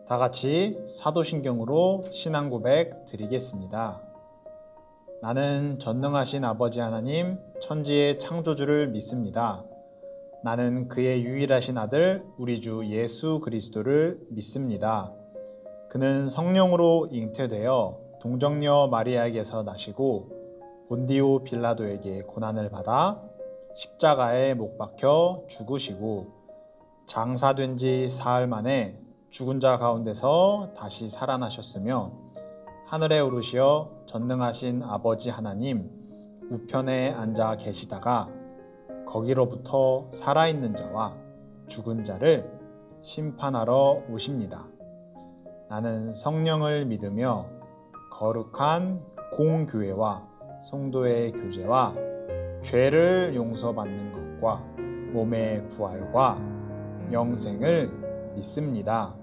다 같이 사도신경으로 신앙 고백 드리겠습니다. 나는 전능하신 아버지 하나님 천지의 창조주를 믿습니다. 나는 그의 유일하신 아들 우리 주 예수 그리스도를 믿습니다. 그는 성령으로 잉태되어 동정녀 마리아에게서 나시고 본디오 빌라도에게 고난을 받아 십자가에 못 박혀 죽으시고 장사된 지 사흘 만에 죽은 자 가운데서 다시 살아나셨으며 하늘에 오르시어 전능하신 아버지 하나님 우편에 앉아 계시다가 거기로부터 살아있는 자와 죽은 자를 심판하러 오십니다. 나는 성령을 믿으며 거룩한 공교회와 성도의 교제와 죄를 용서받는 것과 몸의 부활과 영생을 믿습니다.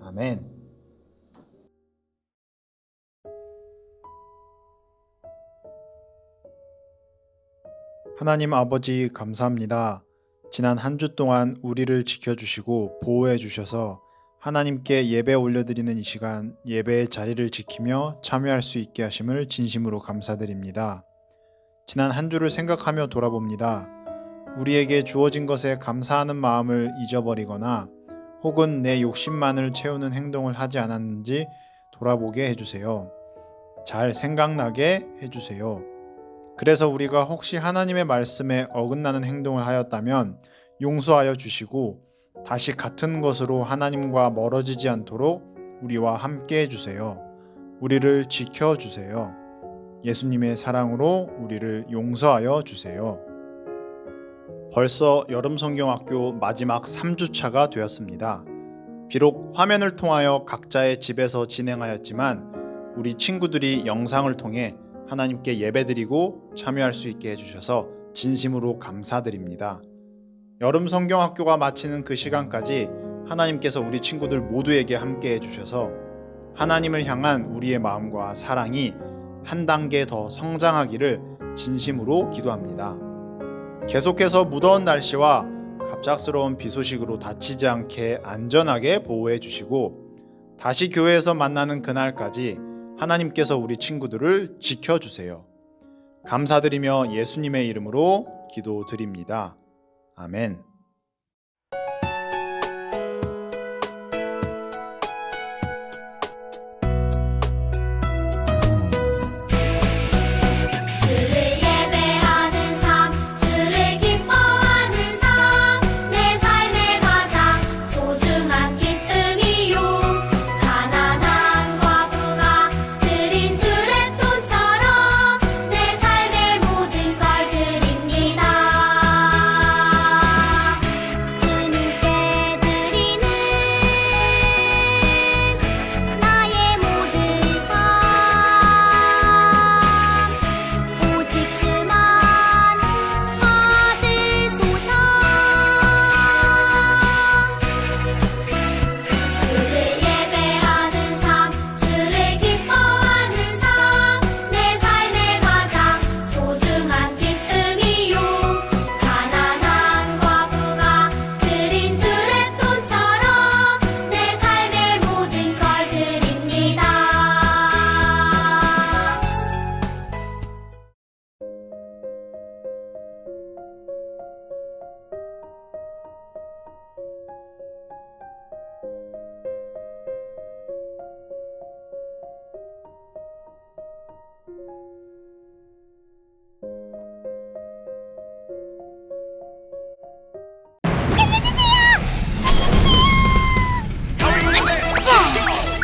아멘. 하나님 아버지 감사합니다. 지난 한 주 동안 우리를 지켜주시고 보호해 주셔서 하나님께 예배 올려드리는 이 시간 예배의 자리를 지키며 참여할 수 있게 하심을 진심으로 감사드립니다. 지난 한 주를 생각하며 돌아봅니다. 우리에게 주어진 것에 감사하는 마음을 잊어버리거나 혹은 내 욕심만을 채우는 행동을 하지 않았는지 돌아보게 해주세요. 잘 생각나게 해주세요. 그래서 우리가 혹시 하나님의 말씀에 어긋나는 행동을 하였다면 용서하여 주시고 다시 같은 것으로 하나님과 멀어지지 않도록 우리와 함께 해주세요. 우리를 지켜주세요. 예수님의 사랑으로 우리를 용서하여 주세요. 벌써 여름성경학교 마지막 3주차가 되었습니다. 비록 화면을 통하여 각자의 집에서 진행하였지만 우리 친구들이 영상을 통해 하나님께 예배드리고 참여할 수 있게 해주셔서 진심으로 감사드립니다. 여름성경학교가 마치는 그 시간까지 하나님께서 우리 친구들 모두에게 함께 해주셔서 하나님을 향한 우리의 마음과 사랑이 한 단계 더 성장하기를 진심으로 기도합니다. 계속해서 무더운 날씨와 갑작스러운 비 소식으로 다치지 않게 안전하게 보호해 주시고 다시 교회에서 만나는 그날까지 하나님께서 우리 친구들을 지켜주세요. 감사드리며 예수님의 이름으로 기도드립니다. 아멘.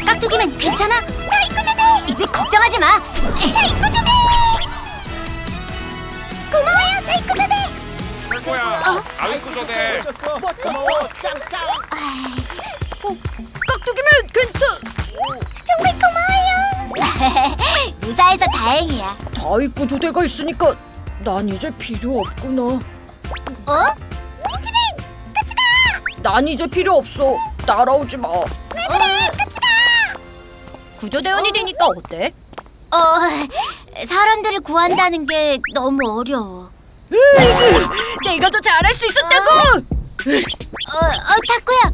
깍두기면 괜찮아? 다이쿠조대! 이제 걱정하지 마! 다이쿠조대! 고마워요, 다이쿠조대! 최고야! 다이쿠조대! 고마워, 짱짱! 깍두기면 괜찮! 정말 고마워요! 무사해서 다행이야. 다이쿠조대가 있으니까 난 이제 필요 없구나. 어? 이치빈! 같이 가! 난 이제 필요 없어. 따라오지 마. 왜 그래? 같이 가! 구조대원이 되니까 어때? 사람들을 구한다는 게 너무 어려워. 내가 더 잘할 수 있었다고! 타쿠야.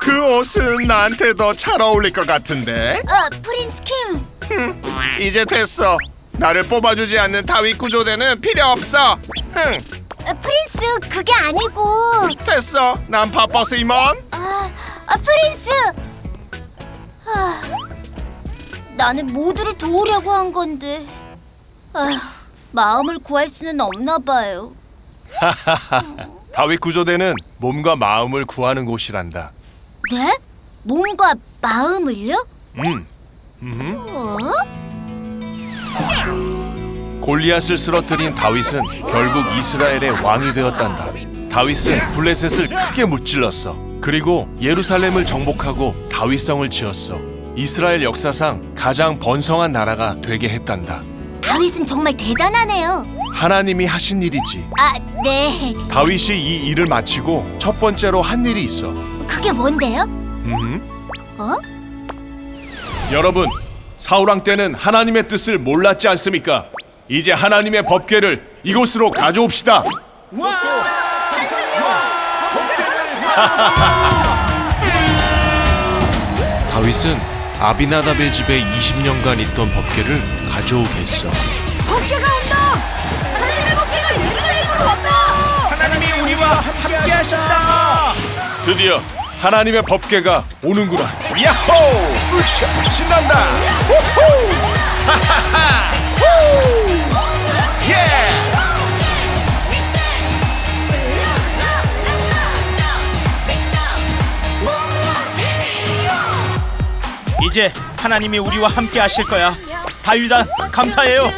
그 옷은 나한테 더 잘 어울릴 것 같은데. 프린스 킴. 이제 됐어. 나를 뽑아주지 않는 다윗 구조대는 필요 없어. 프린스, 그게 아니고. 됐어. 난 바빠서 이만. 프린스. 나는 모두를 도우려고 한 건데. 마음을 구할 수는 없나 봐요. 다윗 구조대는 몸과 마음을 구하는 곳이란다. 네? 몸과 마음을요? 어? 골리앗을 쓰러뜨린 다윗은 결국 이스라엘의 왕이 되었단다. 다윗은 블레셋을 크게 무찔렀어. 그리고 예루살렘을 정복하고 다윗성을 지었어. 이스라엘 역사상 가장 번성한 나라가 되게 했단다. 다윗은 정말 대단하네요. 하나님이 하신 일이지. 네. 다윗이 이 일을 마치고 첫 번째로 한 일이 있어. 그게 뭔데요? 여러분, 사울왕 때는 하나님의 뜻을 몰랐지 않습니까? 이제 하나님의 법궤를 이곳으로 가져옵시다. 다윗은 아비나답의 집에 20년간 있던 법궤를 가져오게 했어. 법궤가 온다! 하나님의 법궤가 예루살렘으로 왔다! 하나님이 우리와 함께 하신다. 드디어 하나님의 법궤가 오는구나. 야호! 으쌰! 신난다! 호호! 하하하! 후! 예! 이제 하나님이 우리와 함께 하실 거야. 다윗아, 감사해요.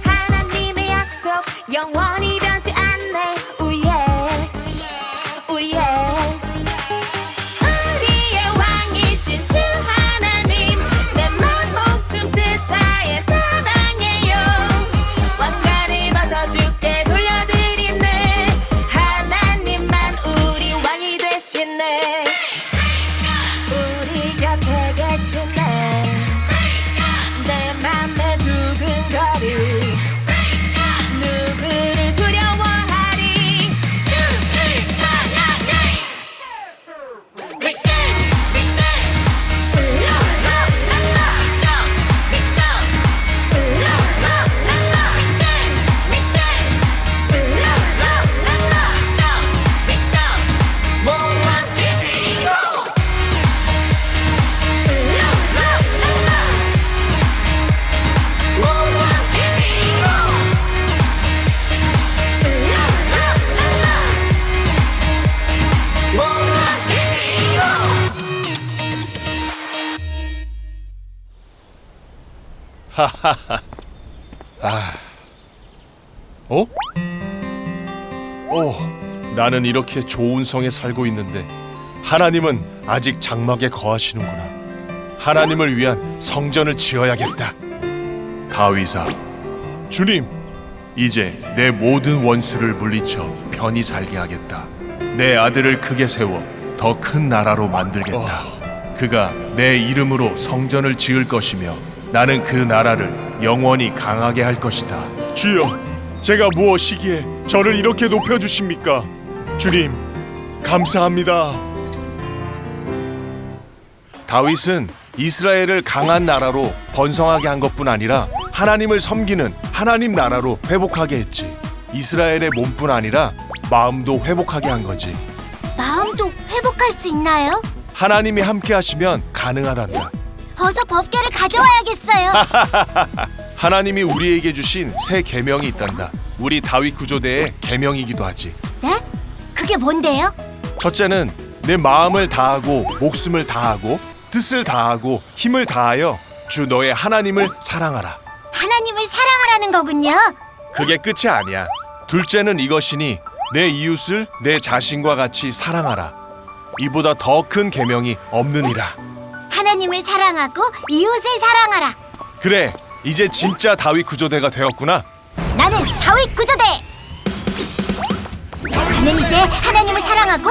하나님의 약속 영원히 변치 않네. 우예 우예 우리의 왕이신 주 하나님 내 맘 목숨 뜻하에 사랑해요. 왕관을 벗어 주께 돌려드리네. 하나님만 우리 왕이 되시네. 우리 곁에 계시네. 내 맘에 두근거리 누구를 두려워하리. 주를 찬양해. 어? 나는 이렇게 좋은 성에 살고 있는데 하나님은 아직 장막에 거하시는구나. 하나님을 위한 성전을 지어야겠다. 다윗아, 주님, 이제 내 모든 원수를 물리쳐 편히 살게 하겠다. 내 아들을 크게 세워 더 큰 나라로 만들겠다. 그가 내 이름으로 성전을 지을 것이며 나는 그 나라를 영원히 강하게 할 것이다. 주여, 제가 무엇이기에 저를 이렇게 높여주십니까? 주님, 감사합니다. 다윗은 이스라엘을 강한 나라로 번성하게 한 것뿐 아니라 하나님을 섬기는 하나님 나라로 회복하게 했지. 이스라엘의 몸뿐 아니라 마음도 회복하게 한 거지. 마음도 회복할 수 있나요? 하나님이 함께 하시면 가능하단다. 어서 법궤를 가져와야겠어요. 하나님이 우리에게 주신 새 계명이 있단다. 우리 다윗 구조대의 계명이기도 하지. 네? 그게 뭔데요? 첫째는 내 마음을 다하고 목숨을 다하고 뜻을 다하고 힘을 다하여 주 너의 하나님을 사랑하라. 하나님을 사랑하라는 거군요. 그게 끝이 아니야. 둘째는 이것이니 내 이웃을 내 자신과 같이 사랑하라. 이보다 더 큰 계명이 없느니라. 하나님을 사랑하고 이웃을 사랑하라. 그래, 이제 진짜 다윗 구조대가 되었구나. 나는 다윗 구조대. 나는 이제 하나님을 사랑하고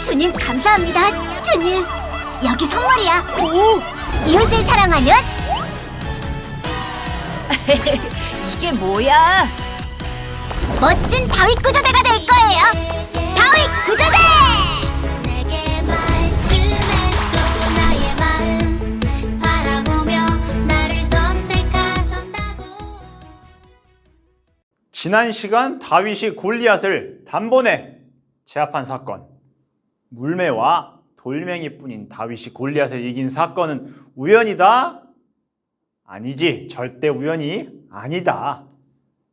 주님 감사합니다. 주님, 여기 선물이야. 오, 이웃을 사랑하면 이게 뭐야? 멋진 다윗 구조대가 될 거예요. 다윗 구조대! 내게 말씀해줘 나의 마음 바라보며 나를 선택하셨다고. 지난 시간 다윗이 골리앗을 단번에 제압한 사건. 물매와 돌멩이뿐인 다윗이 골리앗을 이긴 사건은 우연이다? 아니지. 절대 우연이 아니다.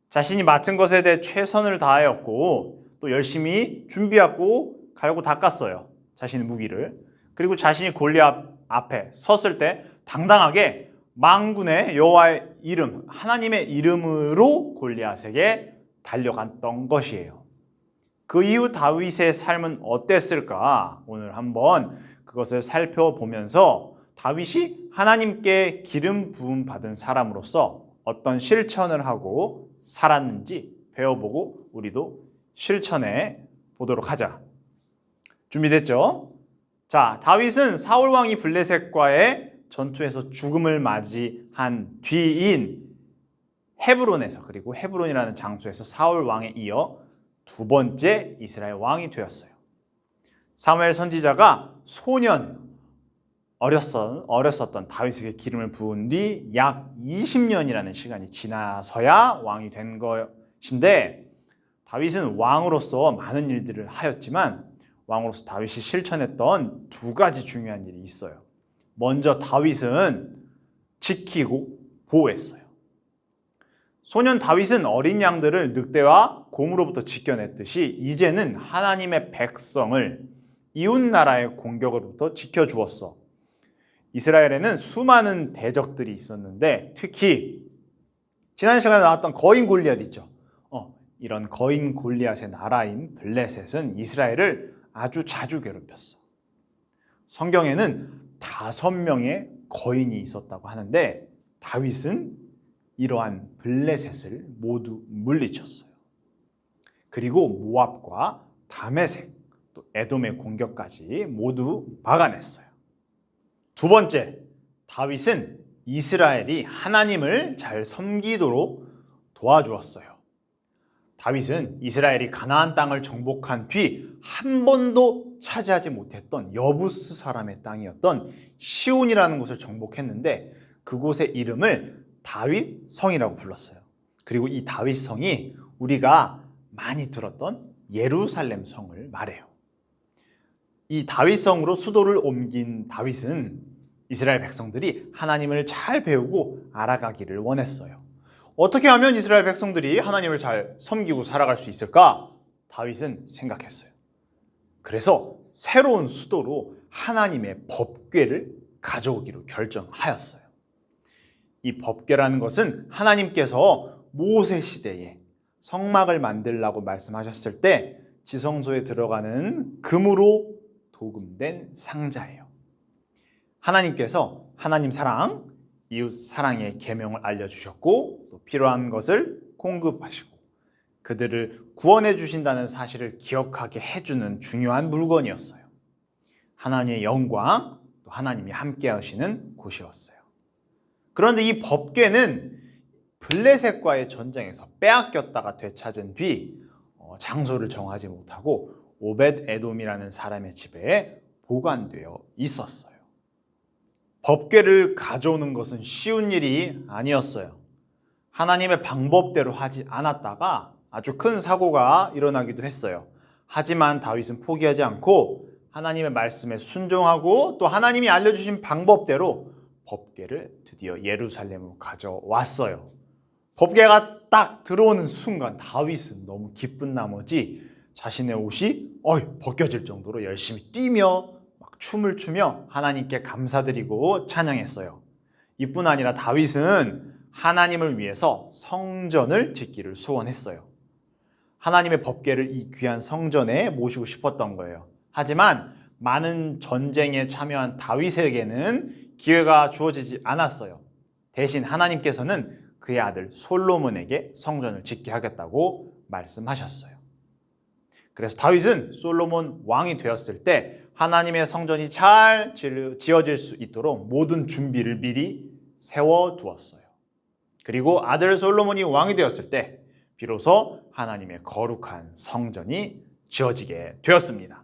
자신이 맡은 것에 대해 최선을 다하였고 또 열심히 준비하고 갈고 닦았어요. 자신의 무기를. 그리고 자신이 골리앗 앞에 섰을 때 당당하게 만군의 여호와의 이름, 하나님의 이름으로 골리앗에게 달려갔던 것이에요. 그 이후 다윗의 삶은 어땠을까? 오늘 한번 그것을 살펴보면서 다윗이 하나님께 기름 부음 받은 사람으로서 어떤 실천을 하고 살았는지 배워보고 우리도 실천해 보도록 하자. 준비됐죠? 자, 다윗은 사울 왕이 블레셋과의 전투에서 죽음을 맞이한 뒤인 헤브론에서, 그리고 헤브론이라는 장소에서 사울 왕에 이어 두 번째 이스라엘 왕이 되었어요. 사무엘 선지자가 소년 어렸었던 다윗에게 기름을 부은 뒤 약 20년이라는 시간이 지나서야 왕이 된 것인데, 다윗은 왕으로서 많은 일들을 하였지만 왕으로서 다윗이 실천했던 두 가지 중요한 일이 있어요. 먼저 다윗은 지키고 보호했어요. 소년 다윗은 어린 양들을 늑대와 곰으로부터 지켜냈듯이 이제는 하나님의 백성을 이웃 나라의 공격으로부터 지켜주었어. 이스라엘에는 수많은 대적들이 있었는데 특히 지난 시간에 나왔던 거인 골리앗 있죠. 이런 거인 골리앗의 나라인 블레셋은 이스라엘을 아주 자주 괴롭혔어. 성경에는 5명의 거인이 있었다고 하는데 다윗은 이러한 블레셋을 모두 물리쳤어요. 그리고 모압과 다메섹, 또 에돔의 공격까지 모두 막아냈어요. 두 번째, 다윗은 이스라엘이 하나님을 잘 섬기도록 도와주었어요. 다윗은 이스라엘이 가나안 땅을 정복한 뒤 한 번도 차지하지 못했던 여부스 사람의 땅이었던 시온이라는 곳을 정복했는데 그곳의 이름을 다윗 성이라고 불렀어요. 그리고 이 다윗 성이 우리가 많이 들었던 예루살렘 성을 말해요. 이 다윗 성으로 수도를 옮긴 다윗은 이스라엘 백성들이 하나님을 잘 배우고 알아가기를 원했어요. 어떻게 하면 이스라엘 백성들이 하나님을 잘 섬기고 살아갈 수 있을까? 다윗은 생각했어요. 그래서 새로운 수도로 하나님의 법궤를 가져오기로 결정하였어요. 이 법궤라는 것은 하나님께서 모세 시대에 성막을 만들라고 말씀하셨을 때 지성소에 들어가는 금으로 도금된 상자예요. 하나님께서 하나님 사랑, 이웃 사랑의 계명을 알려주셨고 또 필요한 것을 공급하시고 그들을 구원해 주신다는 사실을 기억하게 해주는 중요한 물건이었어요. 하나님의 영광, 또 하나님이 함께 하시는 곳이었어요. 그런데 이 법궤는 블레셋과의 전쟁에서 빼앗겼다가 되찾은 뒤 장소를 정하지 못하고 오벳 에돔이라는 사람의 집에 보관되어 있었어요. 법궤를 가져오는 것은 쉬운 일이 아니었어요. 하나님의 방법대로 하지 않았다가 아주 큰 사고가 일어나기도 했어요. 하지만 다윗은 포기하지 않고 하나님의 말씀에 순종하고 또 하나님이 알려주신 방법대로 법궤를 드디어 예루살렘으로 가져왔어요. 법궤가 딱 들어오는 순간 다윗은 너무 기쁜 나머지 자신의 옷이 벗겨질 정도로 열심히 뛰며 막 춤을 추며 하나님께 감사드리고 찬양했어요. 이뿐 아니라 다윗은 하나님을 위해서 성전을 짓기를 소원했어요. 하나님의 법궤를 이 귀한 성전에 모시고 싶었던 거예요. 하지만 많은 전쟁에 참여한 다윗에게는 기회가 주어지지 않았어요. 대신 하나님께서는 그의 아들 솔로몬에게 성전을 짓게 하겠다고 말씀하셨어요. 그래서 다윗은 솔로몬 왕이 되었을 때 하나님의 성전이 잘 지어질 수 있도록 모든 준비를 미리 세워두었어요. 그리고 아들 솔로몬이 왕이 되었을 때 비로소 하나님의 거룩한 성전이 지어지게 되었습니다.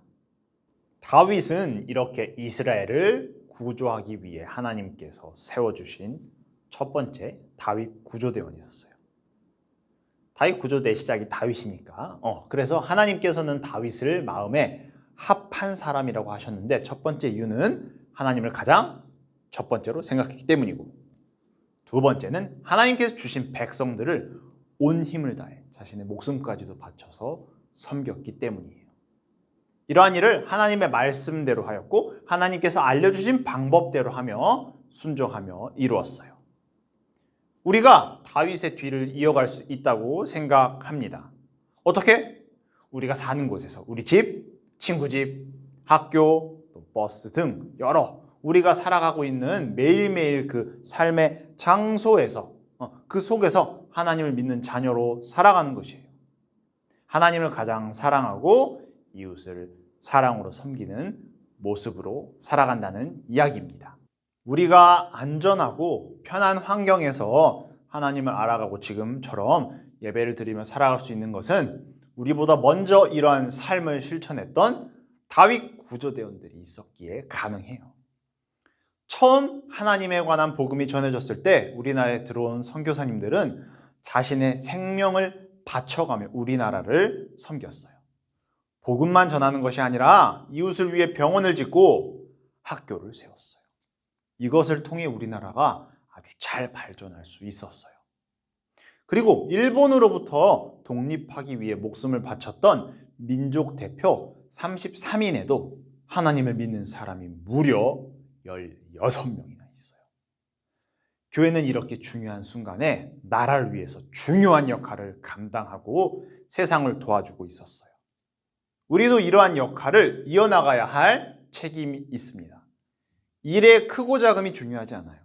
다윗은 이렇게 이스라엘을 구조하기 위해 하나님께서 세워주신 첫 번째 다윗 구조대원이었어요. 다윗 구조대 시작이 다윗이니까 그래서 하나님께서는 다윗을 마음에 합한 사람이라고 하셨는데, 첫 번째 이유는 하나님을 가장 첫 번째로 생각했기 때문이고, 두 번째는 하나님께서 주신 백성들을 온 힘을 다해 자신의 목숨까지도 바쳐서 섬겼기 때문이에요. 이러한 일을 하나님의 말씀대로 하였고 하나님께서 알려주신 방법대로 하며 순종하며 이루었어요. 우리가 다윗의 뒤를 이어갈 수 있다고 생각합니다. 어떻게? 우리가 사는 곳에서 우리 집, 친구 집, 학교, 또 버스 등 여러 우리가 살아가고 있는 매일매일 그 삶의 장소에서 그 속에서 하나님을 믿는 자녀로 살아가는 것이에요. 하나님을 가장 사랑하고 이웃을 사랑으로 섬기는 모습으로 살아간다는 이야기입니다. 우리가 안전하고 편한 환경에서 하나님을 알아가고 지금처럼 예배를 드리며 살아갈 수 있는 것은 우리보다 먼저 이러한 삶을 실천했던 다윗 구조대원들이 있었기에 가능해요. 처음 하나님에 관한 복음이 전해졌을 때 우리나라에 들어온 선교사님들은 자신의 생명을 바쳐가며 우리나라를 섬겼어요. 복음만 전하는 것이 아니라 이웃을 위해 병원을 짓고 학교를 세웠어요. 이것을 통해 우리나라가 아주 잘 발전할 수 있었어요. 그리고 일본으로부터 독립하기 위해 목숨을 바쳤던 민족 대표 33인에도 하나님을 믿는 사람이 무려 16명이나 있어요. 교회는 이렇게 중요한 순간에 나라를 위해서 중요한 역할을 감당하고 세상을 도와주고 있었어요. 우리도 이러한 역할을 이어나가야 할 책임이 있습니다. 일의 크고 작음이 중요하지 않아요.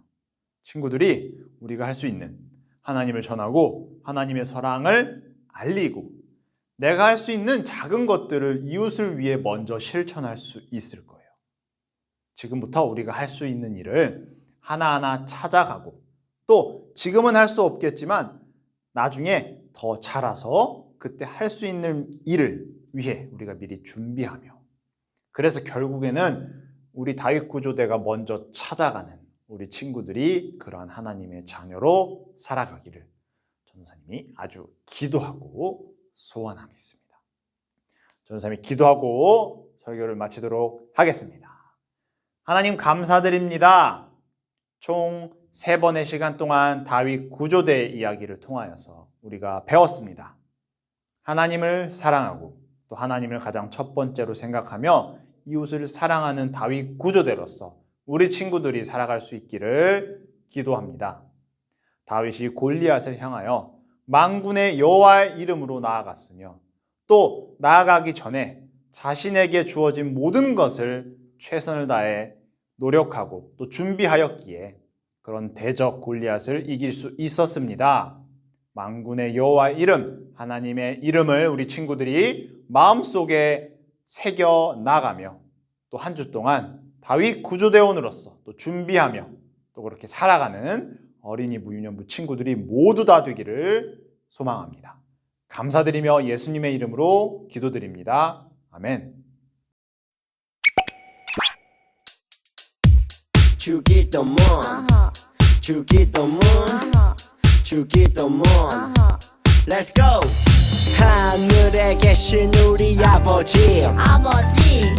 친구들이 우리가 할 수 있는 하나님을 전하고 하나님의 사랑을 알리고 내가 할 수 있는 작은 것들을 이웃을 위해 먼저 실천할 수 있을 거예요. 지금부터 우리가 할 수 있는 일을 하나하나 찾아가고 또 지금은 할 수 없겠지만 나중에 더 자라서 그때 할 수 있는 일을 위해 우리가 미리 준비하며, 그래서 결국에는 우리 다윗 구조대가 먼저 찾아가는 우리 친구들이 그러한 하나님의 자녀로 살아가기를 전도사님이 아주 기도하고 소원하겠습니다. 전도사님이 기도하고 설교를 마치도록 하겠습니다. 하나님 감사드립니다. 총 3번의 시간 동안 다윗 구조대 이야기를 통하여서 우리가 배웠습니다. 하나님을 사랑하고 또 하나님을 가장 첫 번째로 생각하며 이웃을 사랑하는 다윗 구조대로서 우리 친구들이 살아갈 수 있기를 기도합니다. 다윗이 골리앗을 향하여 만군의 여호와의 이름으로 나아갔으며 또 나아가기 전에 자신에게 주어진 모든 것을 최선을 다해 노력하고 또 준비하였기에 그런 대적 골리앗을 이길 수 있었습니다. 만군의 여호와의 이름, 하나님의 이름을 우리 친구들이 마음속에 새겨 나가며 또 한 주 동안 다윗 구조대원으로서 또 준비하며 또 그렇게 살아가는 어린이 무유년부 친구들이 모두 다 되기를 소망합니다. 감사드리며 예수님의 이름으로 기도드립니다. 아멘. 주기도문 주기도문 주기도문 Let's go! 하늘에 계신 우리 아버지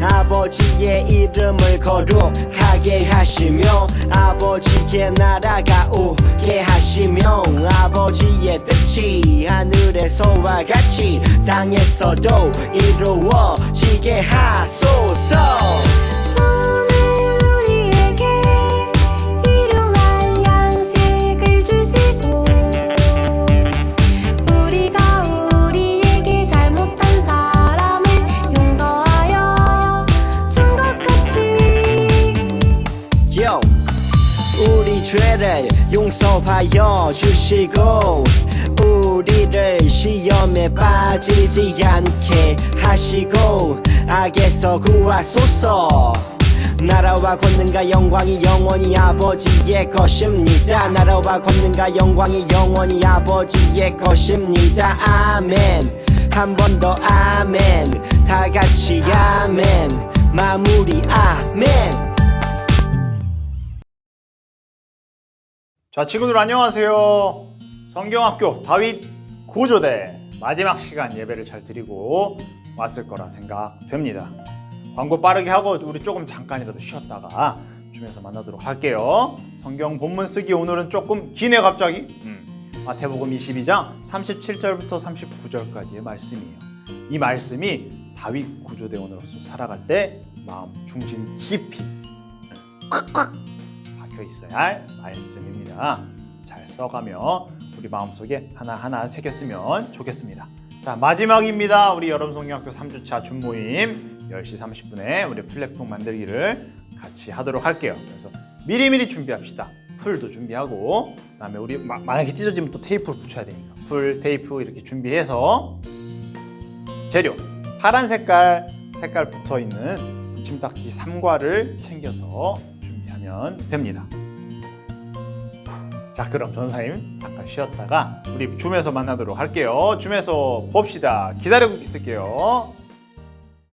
아버지의 이름을 거룩하게 하시며 아버지의 나라가 오게 하시며 아버지의 뜻이 하늘에서와 같이 땅에서도 이루어지게 하소서. 죄를 용서하여 주시고 우리를 시험에 빠지지 않게 하시고 악에서 구하소서. 나라와 권능과 영광이 영원히 아버지의 것입니다. 나라와 권능과 영광이 영원히 아버지의 것입니다. 아멘. 한 번 더 아멘. 다 같이 아멘. 마무리 아멘. 자, 친구들 안녕하세요. 성경학교 다윗 구조대 마지막 시간 예배를 잘 드리고 왔을 거라 생각됩니다. 광고 빠르게 하고 우리 조금 잠깐이라도 쉬었다가 줌에서 만나도록 할게요. 성경 본문 쓰기 오늘은 조금 기네 갑자기. 마태복음 22장 37절부터 39절까지의 말씀이에요. 이 말씀이 다윗 구조대원으로서 살아갈 때 마음 중심 깊이 콱콱 박혀 있어야 할 말씀입니다. 잘 써가며 우리 마음속에 하나하나 새겼으면 좋겠습니다. 자, 마지막입니다. 우리 여름성경학교 3주차 줌모임 10시 30분에 우리 플랫폼 만들기를 같이 하도록 할게요. 그래서 미리미리 준비합시다. 풀도 준비하고, 그다음에 우리 만약에 찢어지면 또 테이프를 붙여야 되니까 풀, 테이프 이렇게 준비해서 재료 파란 색깔 붙어있는 붙임딱지 3과를 챙겨서 준비하면 됩니다. 자, 그럼 전사님 잠깐 쉬었다가 우리 줌에서 만나도록 할게요. 줌에서 봅시다. 기다리고 있을게요.